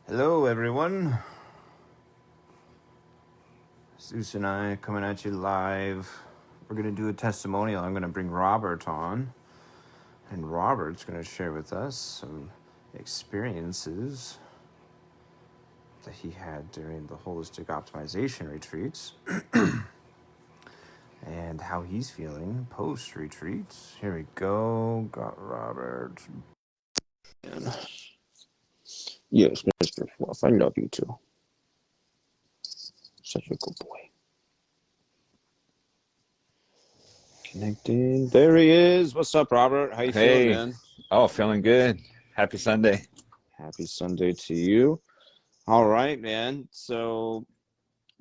Hello, everyone. Zeus and I coming at you live. We're going to do a testimonial. I'm going to bring Robert on, and Robert's going to share with us some experiences that he had during the holistic optimization retreats and how he's feeling post retreats. Here we go. Got Robert. Yes, Mr. Fluff, I love you too. Such a good boy. Connecting. There he is. What's up, Robert? How you feeling, Hey, man? feeling good. Happy Sunday. Happy Sunday to you. All right, man. So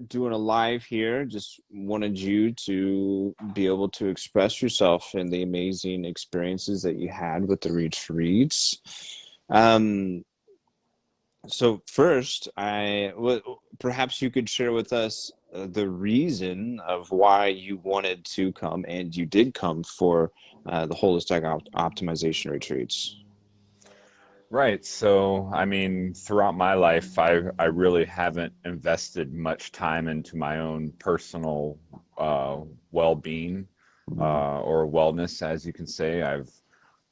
doing a live here. Just wanted you to be able to express yourself and the amazing experiences that you had with the retreats. So first, perhaps you could share with us the reason of why you wanted to come and you did come for the holistic optimization retreats. Right. So, I mean, throughout my life, I really haven't invested much time into my own personal well-being or wellness, as you can say.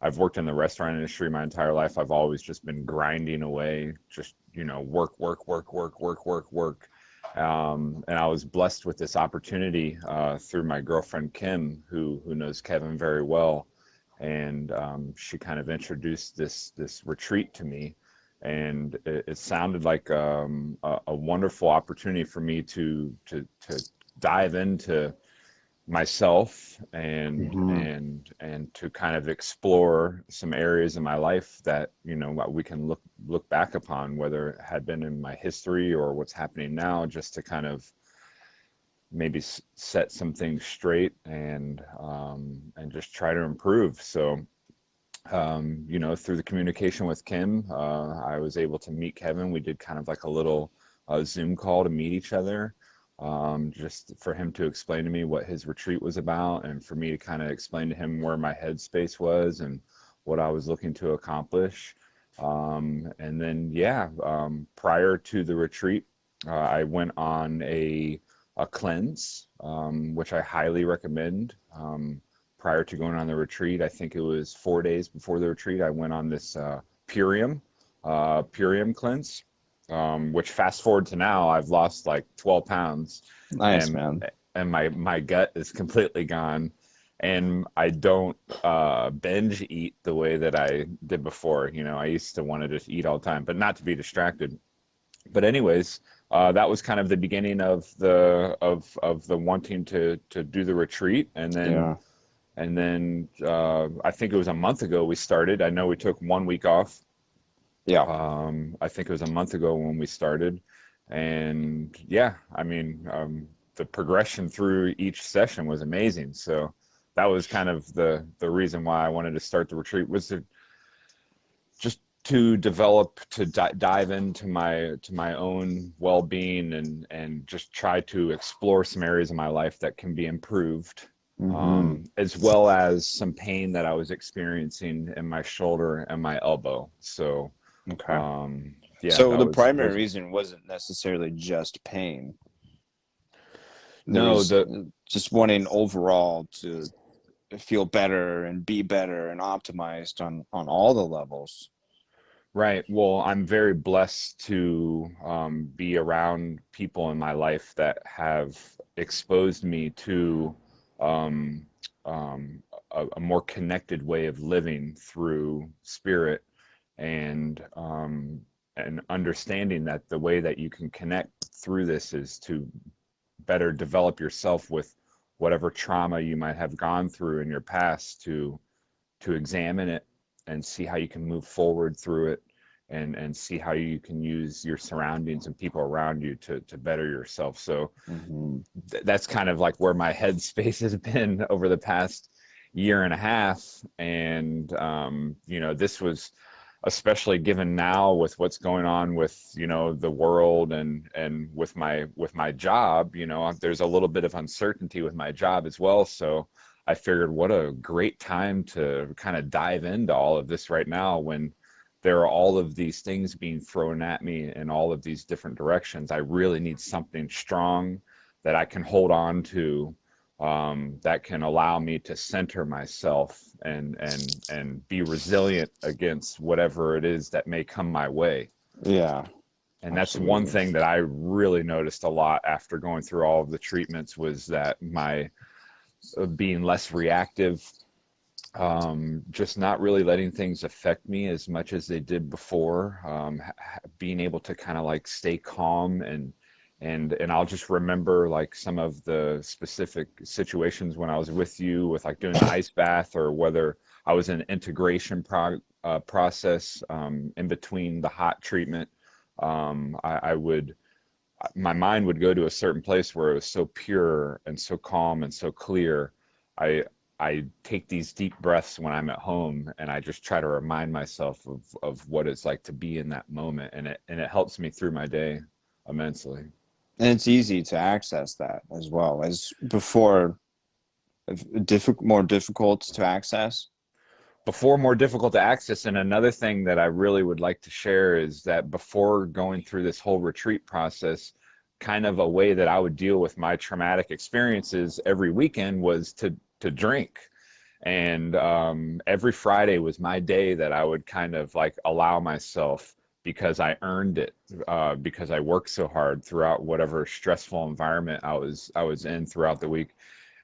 I've worked in the restaurant industry my entire life. I've always just been grinding away, just, work, work, work, work, work, work, work. And I was blessed with this opportunity through my girlfriend Kim, who knows Kevin very well, and she kind of introduced this retreat to me, and it sounded like a wonderful opportunity for me to dive into myself Mm-hmm. and to kind of explore some areas in my life that what we can look back upon, whether it had been in my history or what's happening now, just to kind of maybe set some things straight and just try to improve. So through the communication with Kim, I was able to meet Kevin. We did kind of like a little Zoom call to meet each other, just for him to explain to me what his retreat was about, and for me to kind of explain to him where my headspace was and what I was looking to accomplish. And then, yeah, prior to the retreat, I went on a cleanse, which I highly recommend. Prior to going on the retreat, I think it was 4 days before the retreat, I went on this Purium cleanse, which fast forward to now, I've lost like 12 pounds, Nice, and man. my gut is completely gone, and I don't binge eat the way that I did before. I used to want to just eat all the time, but not to be distracted. But anyways, that was kind of the beginning of the wanting to do the retreat, Yeah. and then I think it was a month ago we started. I know we took 1 week off. Yeah. I think it was a month ago when we started, and yeah, I mean, the progression through each session was amazing. So that was kind of the reason why I wanted to start the retreat, was to just to develop, to dive into my own well-being, and just try to explore some areas of my life that can be improved, Mm-hmm. as well as some pain that I was experiencing in my shoulder and my elbow. So Okay. yeah, So that the was primary those. reason wasn't necessarily just pain. There No, was the just wanting overall to feel better and be better and optimized on all the levels. Right. Well, I'm very blessed to be around people in my life that have exposed me to um, um, a more connected way of living through spirit, and understanding that the way that you can connect through this is to better develop yourself with whatever trauma you might have gone through in your past, to examine it and see how you can move forward through it, and see how you can use your surroundings and people around you to better yourself. So Mm-hmm. that's kind of like where my headspace has been over the past year and a half. And this was especially given now with what's going on with the world, and with my job. There's a little bit of uncertainty with my job as well. So I figured, what a great time to kind of dive into all of this right now, when there are all of these things being thrown at me in all of these different directions. I really need something strong that I can hold on to, that can allow me to center myself and be resilient against whatever it is that may come my way. Yeah, And that's one absolutely. thing that I really noticed a lot after going through all of the treatments, was that my being less reactive, just not really letting things affect me as much as they did before, being able to kind of like stay calm, and I'll just remember like some of the specific situations when I was with you with like doing the ice bath, or whether I was in integration process, in between the hot treatment. I would, my mind would go to a certain place where it was so pure and so calm and so clear. I I take these deep breaths when I'm at home, and I just try to remind myself of what it's like to be in that moment, and it helps me through my day immensely. And it's easy to access that as well as before, more difficult to access. Before, more difficult to access. And another thing that I really would like to share is that before going through this whole retreat process, kind of a way that I would deal with my traumatic experiences every weekend was to drink. And every Friday was my day that I would kind of like allow myself, because I earned it, because I worked so hard throughout whatever stressful environment I was in throughout the week,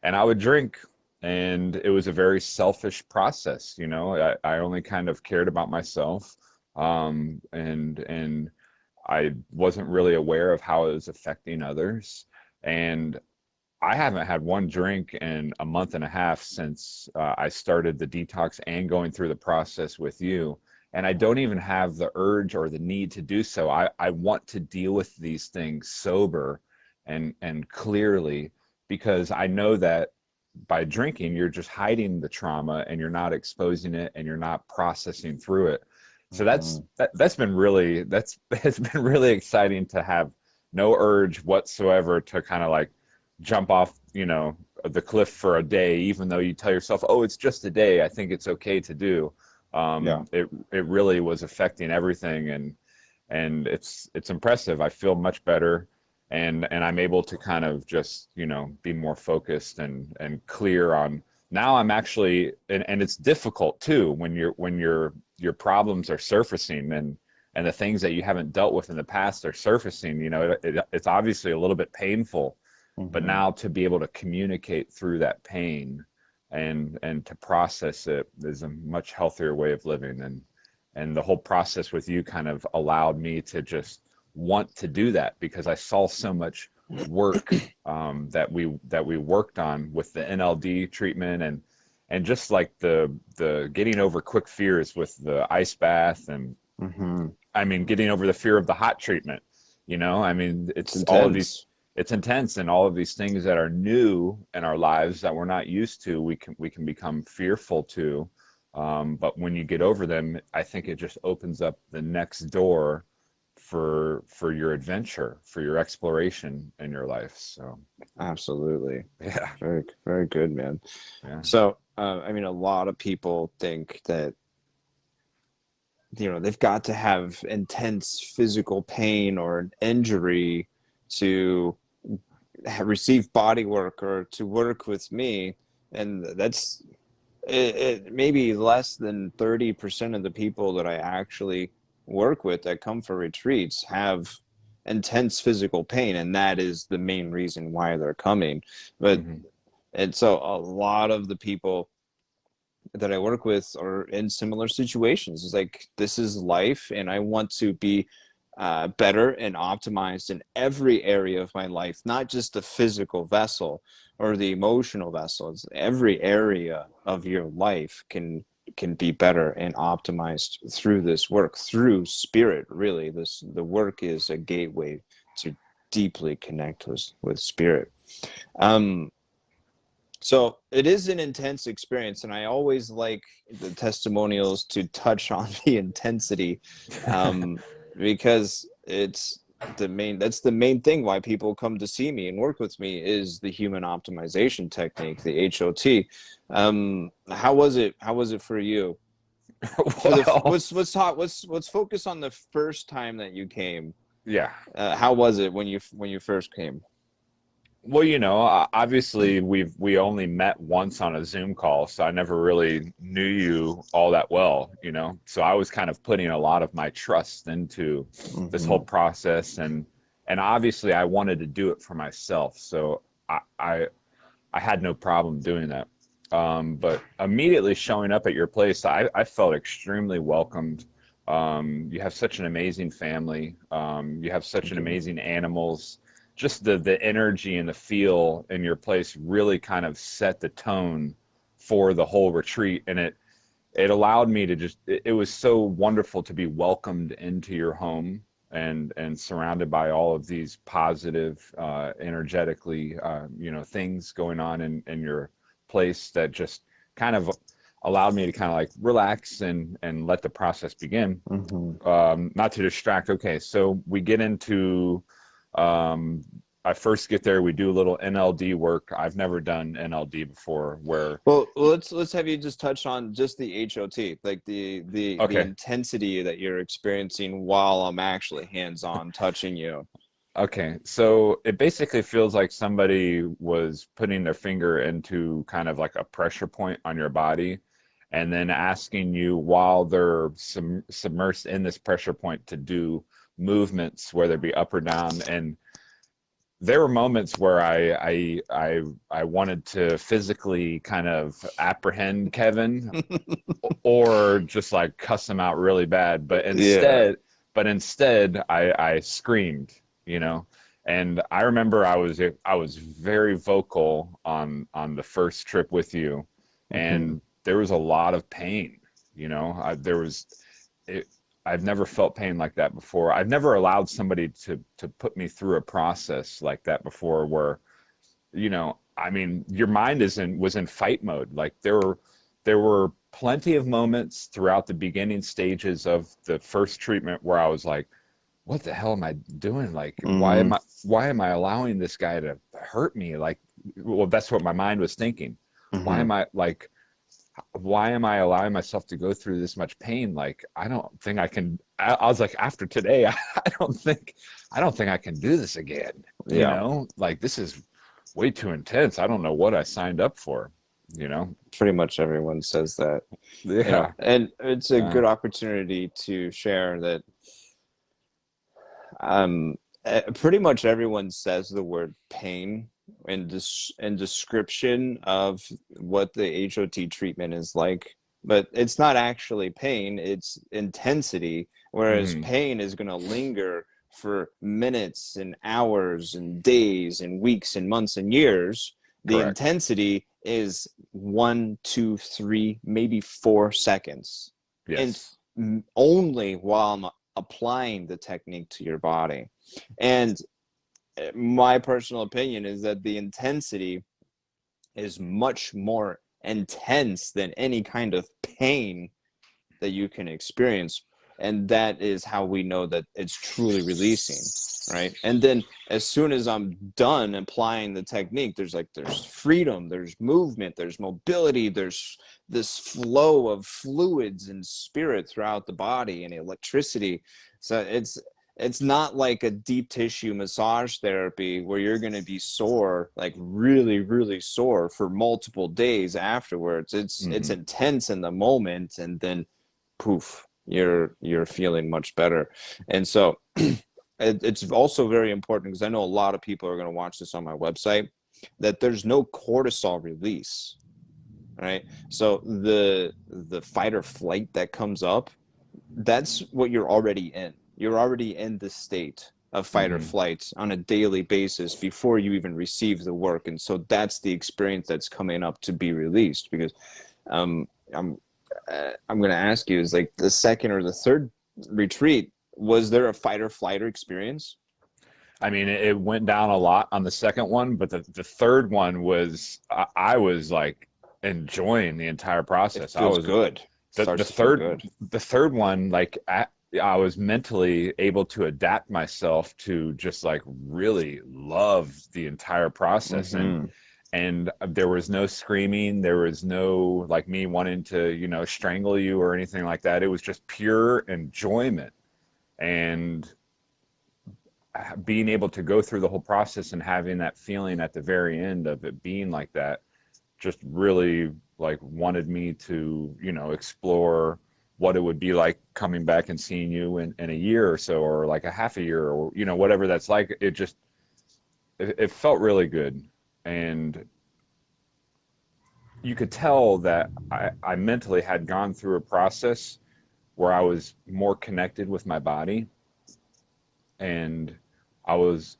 and I would drink. And it was a very selfish process, you know. I only kind of cared about myself, and I wasn't really aware of how it was affecting others. And I haven't had one drink in a month and a half since I started the detox and going through the process with you. And I don't even have the urge or the need to do so. I want to deal with these things sober and clearly, because I know that by drinking, you're just hiding the trauma and you're not exposing it and you're not processing through it. So Mhm. that's been really, that's it's been really exciting to have no urge whatsoever to kind of like jump off, the cliff for a day, even though you tell yourself, oh, it's just a day, I think it's okay to do. Yeah, It really was affecting everything, and it's impressive. I feel much better, and I'm able to kind of just, be more focused and clear on. Now I'm actually, and it's difficult too when your problems are surfacing, and the things that you haven't dealt with in the past are surfacing. It's obviously a little bit painful, but hmm, now to be able to communicate through that pain and to process it is a much healthier way of living. And the whole process with you kind of allowed me to just want to do that, because I saw so much work, that we worked on with the NLD treatment, and just like the getting over quick fears with the ice bath, and hmm. I mean getting over the fear of the hot treatment. I mean, It's it's all of these, intense. it's intense, and all of these things that are new in our lives that we're not used to, we can become fearful to. But when you get over them, I think it just opens up the next door for your adventure, for your exploration in your life. So Absolutely. yeah, Very, very good, man. yeah. So, I mean, a lot of people think that, they've got to have intense physical pain or an injury to receive body work or to work with me. And that's it, maybe less than 30% of the people that I actually work with that come for retreats have intense physical pain, and that is the main reason why they're coming. But Hmm. and so a lot of the people that I work with are in similar situations. It's like, this is life, and I want to be better and optimized in every area of my life, not just the physical vessel or the emotional vessel. It's every area of your life can be better and optimized through this work, through spirit. Really, the work is a gateway to deeply connect with spirit. Um, so it is an intense experience, and I always like the testimonials to touch on the intensity, um, because that's the main thing why people come to see me and work with me is the human optimization technique, the HOT. How was it? How was it for you? For the Well, let's focus on the first time that you came. yeah. How was it when you first came? Well, obviously we only met once on a Zoom call, so I never really knew you all that well. So I was kind of putting a lot of my trust into this whole Hmm. process, and obviously I wanted to do it for myself. So I had no problem doing that. But immediately showing up at your place, I felt extremely welcomed. You have such an amazing family. You have such Thank an you. amazing animals. Just the energy and the feel in your place really kind of set the tone for the whole retreat, and it allowed me to it was so wonderful to be welcomed into your home and surrounded by all of these positive energetically things going on in your place that just kind of allowed me to kind of like relax and let the process begin. Hmm. Not to distract. Okay, so we get into um, I first get there, we do a little NLD work. I've never done NLD before where Well, let's have you just touch on just the HOT, like the okay. intensity that you're experiencing while I'm actually hands-on touching you. Okay, so it basically feels like somebody was putting their finger into kind of like a pressure point on your body and then asking you while they're submersed in this pressure point to do movements, whether it be up or down. And there were moments where I wanted to physically kind of apprehend Kevin or just like cuss him out really bad. But Yeah. instead, I screamed, you know. And I remember I was very vocal on the first trip with you, Hmm. and there was a lot of pain. There was it. I've never felt pain like that before. I've never allowed somebody to put me through a process like that before, where I mean, your mind was in fight mode. Like there were plenty of moments throughout the beginning stages of the first treatment where I was like, what the hell am I doing? Like, Hmm. why am I allowing this guy to hurt me? Like, well, that's what my mind was thinking. Why Hmm. am I like why am I allowing myself to go through this much pain? Like, I don't think I can. I was like, after today, I don't think I can do this again. Yeah. Like this is way too intense. I don't know what I signed up for. You know? Pretty much everyone says that, Yeah, and it's a yeah. good opportunity to share that. Pretty much everyone says the word pain in description of what the HOT treatment is like, but it's not actually pain, it's intensity, whereas Hmm. pain is going to linger for minutes and hours and days and weeks and months and years. The Correct. intensity is 1, 2, 3, maybe 4 seconds. And Yes. only while I'm applying the technique to your body. And my personal opinion is that the intensity is much more intense than any kind of pain that you can experience. And that is how we know that it's truly releasing, right? And then as soon as I'm done applying the technique, there's freedom, there's movement, there's mobility, there's this flow of fluids and spirit throughout the body and electricity. So it's not like a deep tissue massage therapy where you're going to be sore, like really, really sore for multiple days afterwards. It's Hmm. intense in the moment, and then poof, you're feeling much better. And so it's also very important, because I know a lot of people are going to watch this on my website, that there's no cortisol release, right? So the fight or flight that comes up, that's what you're already in. You're already in the state of fight or Hmm. flight on a daily basis before you even receive the work. And so that's the experience that's coming up to be released. Because um, I'm I'm going to ask you, is like the second or the third retreat, was there a fight or flight experience? I mean, it went down a lot on the second one, but the third one was I was like enjoying the entire It process. I feels was good. It the starts the to feel third good. the third one like I was mentally able to adapt myself to just like really love the entire process, and Mm-hmm. And there was no screaming, there was no like me wanting to, you know, strangle you or anything like that. It was just pure enjoyment. And being able to go through the whole process and having that feeling at the very end of it being like that just really like wanted me to, you know, explore what it would be like coming back and seeing you in a year or so, or like a half a year, or, you know, whatever that's like. It just, it felt really good. And you could tell that I mentally had gone through a process where I was more connected with my body, and I was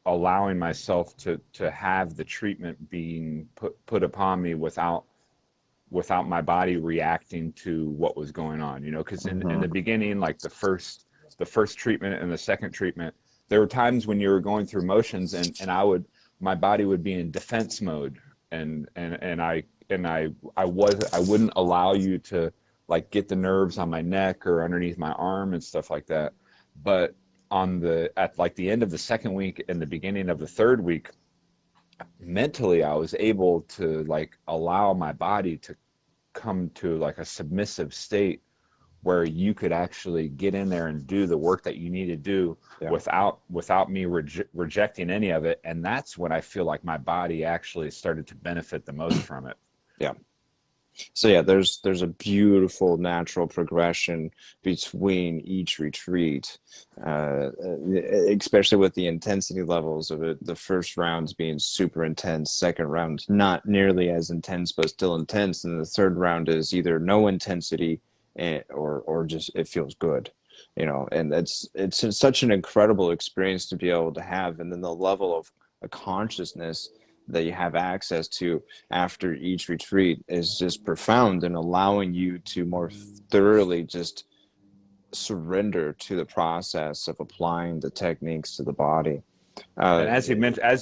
allowing myself to have the treatment being put upon me without my body reacting to what was going on, you know, because in the Mm-hmm. beginning, like the first treatment and the second treatment, there were times when you were going through motions, and my body would be in defense mode, and I wouldn't allow you to like get the nerves on my neck or underneath my arm and stuff like that. But at like the end of the second week and the beginning of the third week, mentally I was able to like allow my body to come to like a submissive state where you could actually get in there and do the work that you need to do Yeah. without me rejecting any of it. And that's when I feel like my body actually started to benefit the most from it. Yeah. So yeah, there's a beautiful natural progression between each retreat, especially with the intensity levels of it. The first rounds being super intense, second round not nearly as intense but still intense, and the third round is either no intensity or just it feels good, you know. And it's such an incredible experience to be able to have, and then the level of a consciousness that you have access to after each retreat is just profound, and allowing you to more thoroughly just surrender to the process of applying the techniques to the body. And Uh, as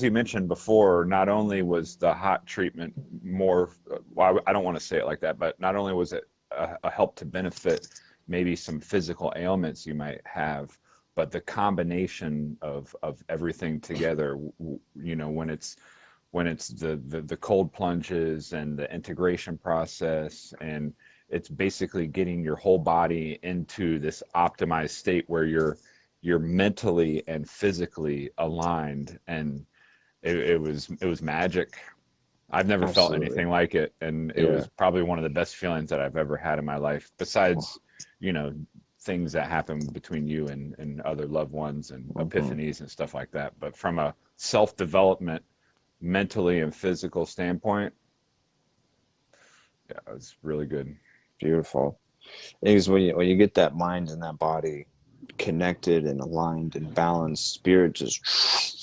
you mentioned before, not only was the hot treatment more, well, I don't want to say it like that, but not only was it a help to benefit maybe some physical ailments you might have, but the combination of everything together, you know, when it's the cold plunges and the integration process, and it's basically getting your whole body into this optimized state where you're mentally and physically aligned, and it was magic. I've never felt Absolutely. anything like it, and it Yeah. was probably one of the best feelings that I've ever had in my life, besides, you know, things that happen between you and other loved ones and Mhm. epiphanies and stuff like that. But from a self-development, mentally and physical standpoint, yeah, it's really good. Beautiful. Because when you get that mind and that body connected and aligned and balanced, spirit just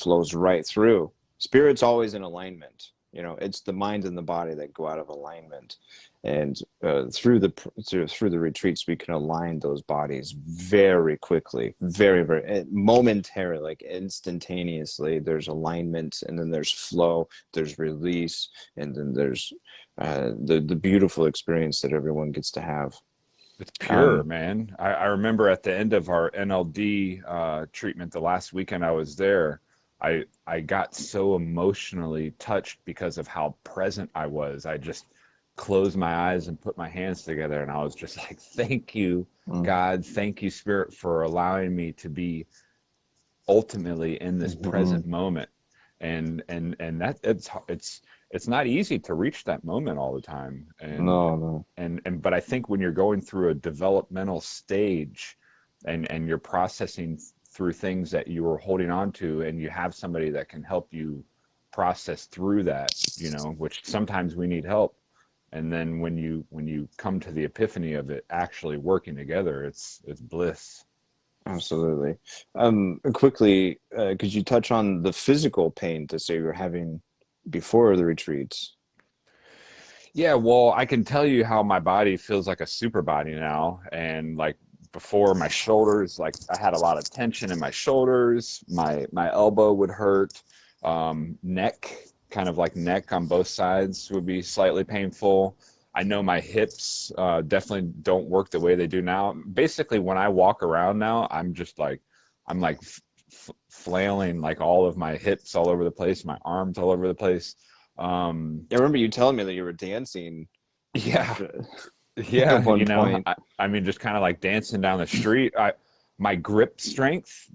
flows right through. Spirit's always in alignment. You know, it's the mind and the body that go out of alignment, and through the retreats, we can align those bodies very quickly, very momentarily, like instantaneously. There's alignment, and then there's flow, there's release, and then there's the beautiful experience that everyone gets to have. It's pure, Um, man. I remember at the end of our NLD treatment, the last weekend I was there, I got so emotionally touched because of how present I was. I just closed my eyes and put my hands together, and I was just like, "Thank you, mm, God. Thank you, Spirit, for allowing me to be ultimately in this mhm. present moment." And that it's not easy to reach that moment all the time. and No, no. and but I think when you're going through a developmental stage, and you're processing through things that you were holding on to, and you have somebody that can help you process through that, you know, which sometimes we need help. And then when you come to the epiphany of it actually working together, it's bliss. Absolutely. Quickly, could you touch on the physical pain that say you're having before the retreats? Yeah, well, I can tell you how my body feels like a super body now. And like before, my shoulders, like I had a lot of tension in my shoulders. My elbow would hurt. Neck, kind of like neck on both sides would be slightly painful. I know my hips definitely don't work the way they do now. Basically, when I walk around now, I'm like flailing like all of my hips all over the place, my arms all over the place. I remember you telling me that you were dancing Yeah, after yeah, at one point. I mean, just kind of like dancing down the street. My grip strength,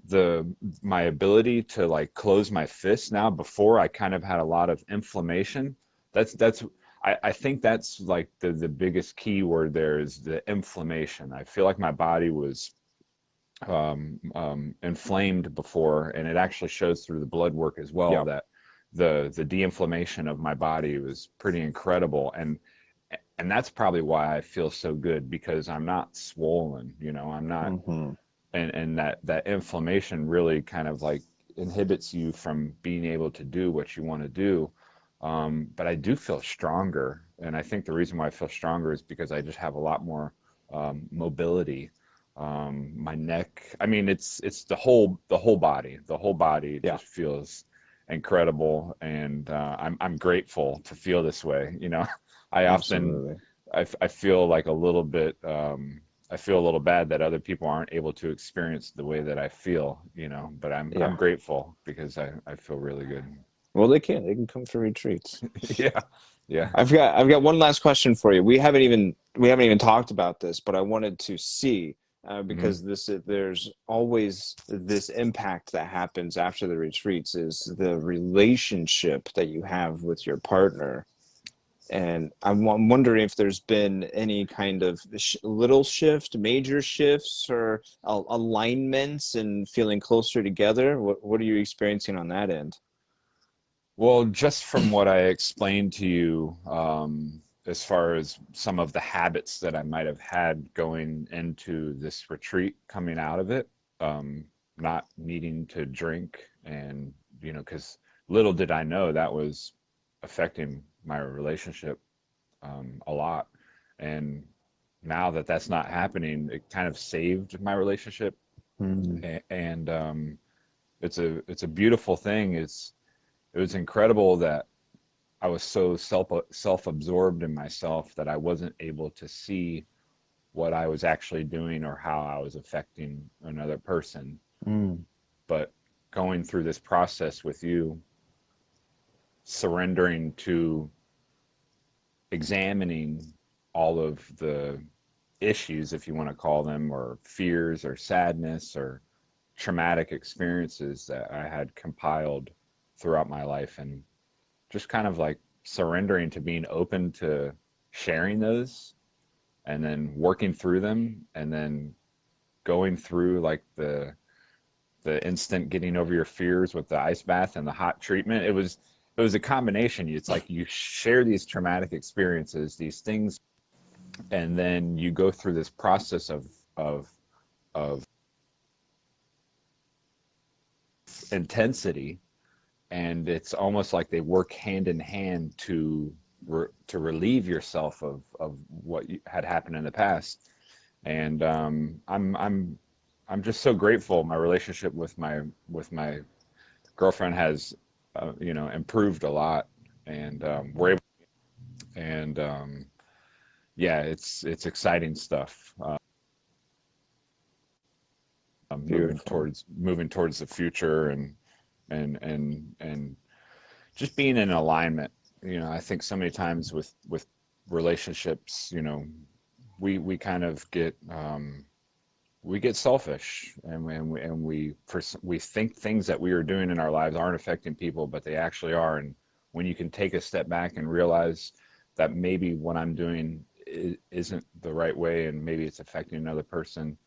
my ability to like close my fists now. Before I kind of had a lot of inflammation. That's I think that's like the biggest key word there is the inflammation. I feel like my body was inflamed before, and it actually shows through the blood work as well Yeah. that the de-inflammation of my body was pretty incredible, and that's probably why I feel so good because I'm not swollen, I'm not, Hmm. and that inflammation really kind of like inhibits you from being able to do what you want to do. But I do feel stronger, and I think the reason why I feel stronger is because I just have a lot more mobility. My neck, I mean, it's the whole body Yeah, just feels incredible, and I'm grateful to feel this way. I often absolutely. I feel like a little bit I feel a little bad that other people aren't able to experience the way that I feel, but I'm Yeah. grateful because I feel really good. Well, they can come for retreats. Yeah. Yeah. I've got one last question for you. We haven't even talked about this, but I wanted to see Hmm. because there's always this impact that happens after the retreats is the relationship that you have with your partner. And I'm wondering if there's been any kind of little shift, major shifts, or alignments and feeling closer together. What are you experiencing on that end? Well, just from what I explained to you, as far as some of the habits that I might have had going into this retreat, coming out of it, not needing to drink, and because little did I know that was affecting my relationship a lot. And now that that's not happening, it kind of saved my relationship, Hmm. and it's a beautiful thing. It was incredible that I was so self-absorbed in myself that I wasn't able to see what I was actually doing or how I was affecting another person. Mm. But going through this process with you, surrendering to examining all of the issues, if you want to call them, or fears or sadness or traumatic experiences that I had compiled throughout my life, and just kind of like surrendering to being open to sharing those and then working through them and then going through like the instant getting over your fears with the ice bath and the hot treatment. It was a combination. It's like you share these traumatic experiences, these things, and then you go through this process of of intensity, and it's almost like they work hand in hand to relieve yourself of what had happened in the past. And I'm just so grateful. My relationship with my girlfriend has improved a lot, and we're able, and yeah, it's exciting stuff. Beautiful. Moving towards the future, and just being in alignment. I think so many times with relationships, we kind of get selfish, and we think things that we are doing in our lives aren't affecting people, but they actually are. And when you can take a step back and realize that maybe what I'm doing isn't the right way, and maybe it's affecting another person,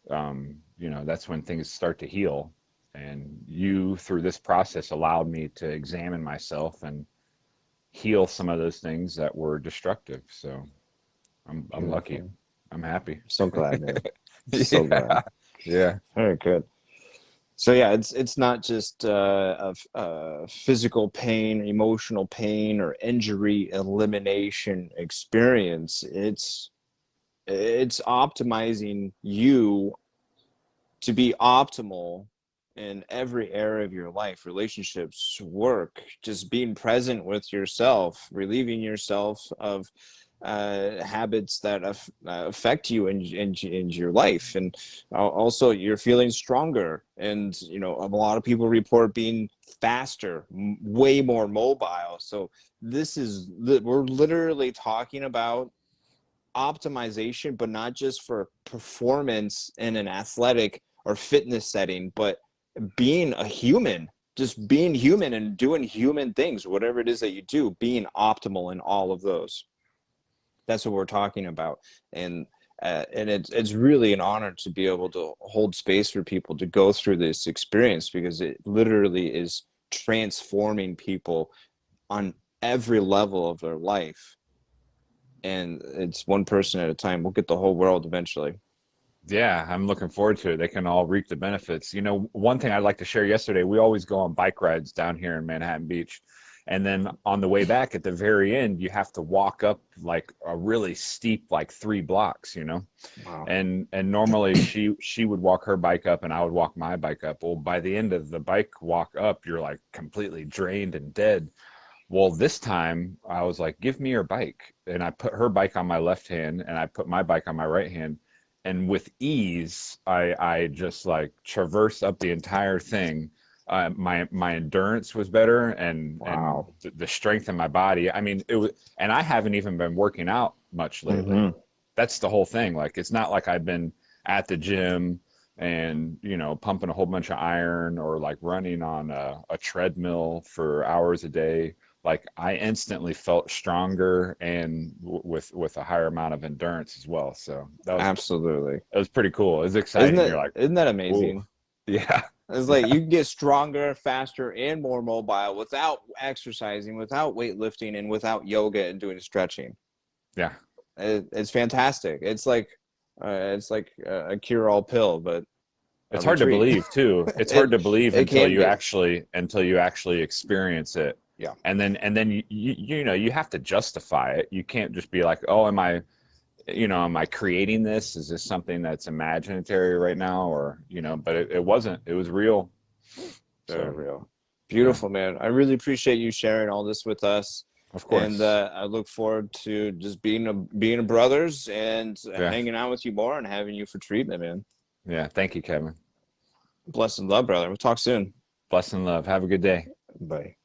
that's when things start to heal. And you, through this process, allowed me to examine myself and heal some of those things that were destructive. So I'm lucky. Beautiful. I'm happy. So glad, man. So glad. Yeah. Yeah. Very good. So yeah, it's not just a physical pain, emotional pain, or injury elimination experience. It's optimizing you to be optimal in every area of your life, relationships, work, just being present with yourself, relieving yourself of habits that affect you in your life, and also you're feeling stronger. And a lot of people report being faster, way more mobile. So we're literally talking about optimization, but not just for performance in an athletic or fitness setting, but being a human, just being human and doing human things, whatever it is that you do, being optimal in all of those. That's what we're talking about. And it's really an honor to be able to hold space for people to go through this experience, because it literally is transforming people on every level of their life. And it's one person at a time. We'll get the whole world eventually. Yeah, I'm looking forward to it. They can all reap the benefits. You know, one thing I'd like to share yesterday, we always go on bike rides down here in Manhattan Beach. And then on the way back at the very end, you have to walk up like a really steep, like 3 blocks, you know? Wow. And normally she would walk her bike up and I would walk my bike up. Well, by the end of the bike walk up, you're like completely drained and dead. Well, this time I was like, give me your bike. And I put her bike on my left hand and I put my bike on my right hand. And with ease, I just like traversed up the entire thing. My endurance was better, and Wow. the strength in my body. I mean, it was, and I haven't even been working out much lately. Hmm. That's the whole thing. Like, it's not like I've been at the gym and pumping a whole bunch of iron or like running on a treadmill for hours a day. Like, I instantly felt stronger and with a higher amount of endurance as well. So Absolutely. that was pretty cool. It was Isn't exciting. that You're like, isn't that ooh, amazing? yeah, It's like yeah, you can get stronger, faster, and more mobile without exercising, without weightlifting, and without yoga and doing stretching. yeah. It's fantastic. It's like a cure-all pill, but a It's hard to retreat. believe too. It's hard it to believe it can be. until you actually experience it. Yeah. And then you have to justify it. You can't just be like, "Oh, am I creating this? Is this something that's imaginary right now?" Or, but it wasn't. It was real. Very So, real. yeah, Beautiful, man. I really appreciate you sharing all this with us. of And course. I look forward to just being a brothers and Yeah. hanging out with you more and having you for treatment, man. Yeah. Thank you, Kevin. Bless and love, brother. We'll talk soon. Bless and love. Have a good day. Bye.